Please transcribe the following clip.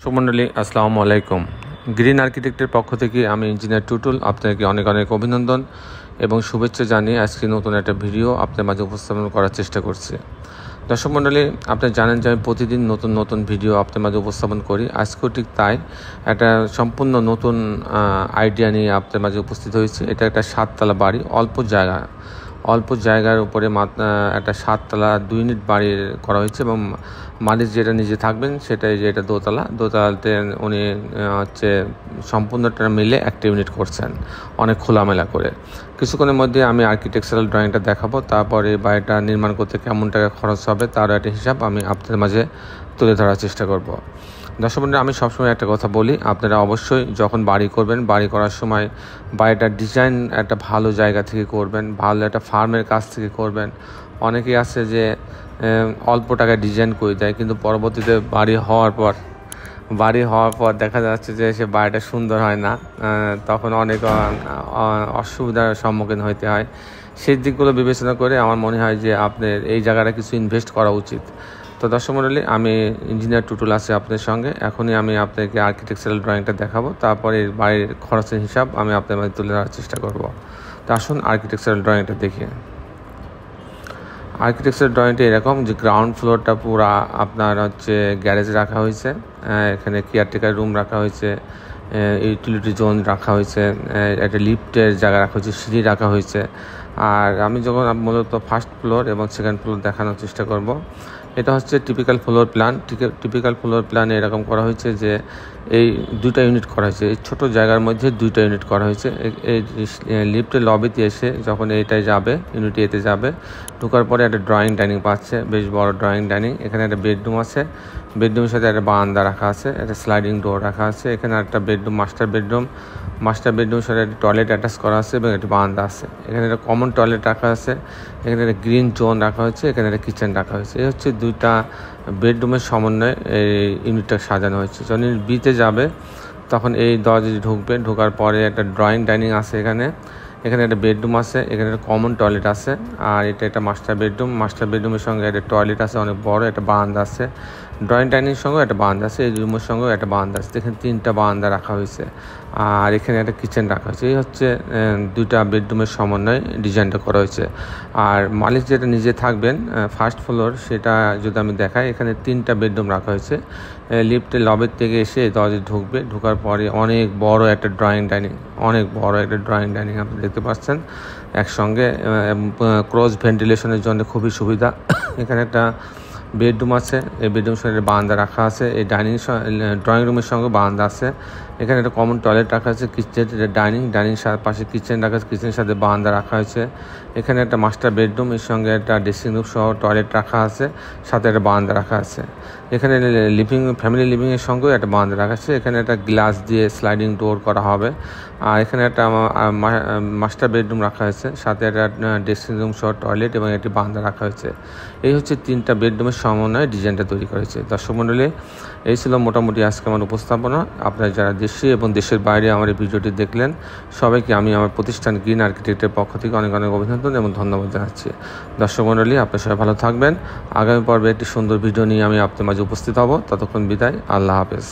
দর্শক মণ্ডলী আসসালামু আলাইকুম। গ্রিন আর্কিটেক্টের পক্ষ থেকে আমি ইঞ্জিনিয়ার টুটুল আপনাকে অনেক অনেক অভিনন্দন এবং শুভেচ্ছা জানিয়ে আজকে নতুন একটা ভিডিও আপনার মাঝে উপস্থাপন করার চেষ্টা করছি। দর্শক মণ্ডলী, আপনি জানেন যে আমি প্রতিদিন নতুন নতুন ভিডিও আপনার মাঝে উপস্থাপন করি। আজকেও ঠিক তাই, একটা সম্পূর্ণ নতুন আইডিয়া নিয়ে আপনার মাঝে উপস্থিত হয়েছি। এটা একটা 7 তলা বাড়ি, অল্প জায়গার উপরে একটা 7 তলা 2 ইউনিট বাড়ি করা হয়েছে এবং মালিক যেটা নিজে থাকবেন সেটাই যে এটা দোতলাতে উনি সম্পূর্ণটা মিলে একটা ইউনিট করছেন অনেক খোলামেলা করে। কিছুক্ষণের মধ্যে আমি আর্কিটেকচারাল ড্রয়িংটা দেখাবো, তারপরে বাড়িটা নির্মাণ করতে কেমন টাকা খরচ হবে তার একটা হিসাব আমি আপনাদের মাঝে তুলে ধরার চেষ্টা করব। দর্শক বন্ধুরা, আমি সবসময় একটা কথা বলি, আপনারা অবশ্যই যখন বাড়ি করবেন, বাড়ি করার সময় বাড়িটার ডিজাইন একটা ভালো জায়গা থেকে করবেন, ভালো একটা ফার্মের কাছ থেকে করবেন। অনেকেই আছে যে অল্প টাকায় ডিজাইন করে দেয়, কিন্তু পরবর্তীতে বাড়ি হওয়ার পর দেখা যাচ্ছে যে সে বাড়িটা সুন্দর হয় না, তখন অনেক অসুবিধার সম্মুখীন হতে হয়। সেই দিকগুলো বিবেচনা করে আমার মনে হয় যে আপনার এই জায়গাটা কিছু ইনভেস্ট করা উচিত। তো দর্শক মণ্ডলী, আমি ইঞ্জিনিয়ার টুটুল আছি আপনাদের সঙ্গে। এখনই আমি আপনাকে আর্কিটেকচারাল ড্রয়িংটা দেখাবো, তারপরে বাড়ির খরচের হিসাব আমি আপনাদের মাঝে তুলে ধরার চেষ্টা করব। তো আসুন আর্কিটেকচারাল ড্রয়িংটা দেখি। আর্কিটেকচারাল ড্রয়িংটা এরকম যে গ্রাউন্ড ফ্লোরটা পুরা আপনার গ্যারেজ রাখা হয়েছে, এখানে কেয়ারটেকার রুম রাখা হয়েছে, ইউটিলিটি জোন রাখা হয়েছে, একটা লিফটের জায়গা রাখা হয়েছে, সিঁড়ি রাখা হয়েছে। আর আমি যখন মূলত ফার্স্ট ফ্লোর এবং সেকেন্ড ফ্লোর দেখানোর চেষ্টা করব। এটা হচ্ছে টিপিক্যাল ফ্লোর প্ল্যানে এরকম করা হয়েছে যে এই 2টা ইউনিট করা হয়েছে, এই ছোটো জায়গার মধ্যে 2টা ইউনিট করা হয়েছে। এই লিফটের লবিতে এসে যখন এইটাই যাবে, ইউনিট এতে যাবে, ঢোকার পরে একটা ড্রয়িং ডাইনিং পাচ্ছে, বেশ বড় ড্রয়িং ডাইনিং। এখানে একটা বেডরুম আছে, বেডরুমের সাথে একটা বারান্দা রাখা আছে, একটা স্লাইডিং ডোর রাখা আছে। এখানে একটা বেডরুম, মাস্টার বেডরুমের সাথে একটা টয়লেট অ্যাটাচ করা আছে এবং একটা বারান্দা আছে। এখানে একটা কমন টয়লেট রাখা আছে, এখানে একটা গ্রিন জোন রাখা হয়েছে, এখানে একটা কিচেন রাখা হয়েছে। এই হচ্ছে 2টা বেডরুমের সমন্বয়ে এই ইউনিটটা সাজানো হয়েছে। যখন ইউনিট বিতে যাবে তখন এই দরজা ঢোকার পরে একটা ড্রয়িং ডাইনিং আছে, এখানে একটা বেডরুম আছে, এখানে একটা কমন টয়লেট আছে। আর এটা একটা মাস্টার বেডরুমের সঙ্গে একটা টয়লেট আছে অনেক বড়, একটা বারান্দা আছে। ড্রয়িং ডাইনিংয়ের সঙ্গেও একটা বারান্দা আছে, এই রুমের সঙ্গেও একটা বারান্দা আছে। এখানে 3টা বারান্দা রাখা হয়েছে আর এখানে একটা কিচেন রাখা হয়েছে। এই হচ্ছে 2টা বেডরুমের সমন্বয়ে ডিজাইনটা করা হয়েছে। আর মালিক যেটা নিজে থাকবেন ফার্স্ট ফ্লোর, সেটা যদি আমি দেখাই, এখানে 3টা বেডরুম রাখা হয়েছে। লিফটের লবের থেকে এসে দরজা ঢোকার পরে অনেক বড় একটা ড্রয়িং ডাইনিং আপনি দেখতে পাচ্ছেন একসঙ্গে। ক্রস ভেন্টিলেশনের জন্য খুবই সুবিধা। এখানে একটা বেডরুম আছে, এই বেডরুমের সঙ্গে বারান্দা রাখা আছে, এই ড্রয়িং রুমের সঙ্গে বারান্দা আছে। এখানে একটা কমন টয়লেট রাখা আছে, ডাইনিং পাশে কিচেন রাখা আছে, কিচেনের সাথে বারান্দা রাখা হয়েছে। এখানে একটা মাস্টার বেডরুম, এর সঙ্গে একটা ড্রেসিং রুম সহ টয়লেট রাখা আছে, সাথে একটা বারান্দা রাখা আছে। এখানে ফ্যামিলি লিভিংয়ের সঙ্গেও একটা বারান্দা রাখা আছে। এখানে একটা গ্লাস দিয়ে স্লাইডিং ডোর করা হবে। আর এখানে একটা মাস্টার বেডরুম রাখা হয়েছে, সাথে একটা ড্রেসিং রুম সহ টয়লেট এবং একটি বারান্দা রাখা হয়েছে। এই হচ্ছে 3টা বেডরুমের সমন্বয়ে ডিজাইনটা তৈরি করেছে। দর্শক মণ্ডলী, এই ছিল মোটামুটি আজকে আমার উপস্থাপনা। আপনারা যারা দেশে এবং দেশের বাইরে আমার এই ভিডিওটি দেখলেন, সবাইকে আমি আমার প্রতিষ্ঠান গ্রিন আর্কিটেক্টের পক্ষ থেকে অনেক অনেক অভিনন্দন এবং ধন্যবাদ জানাচ্ছি। দর্শক মণ্ডলী, আপনারা সবাই ভালো থাকবেন। আগামী পর্বে একটি সুন্দর ভিডিও নিয়ে আমি আপনাদের মাঝে উপস্থিত হব। ততক্ষণ বিদায়, আল্লাহ হাফেজ।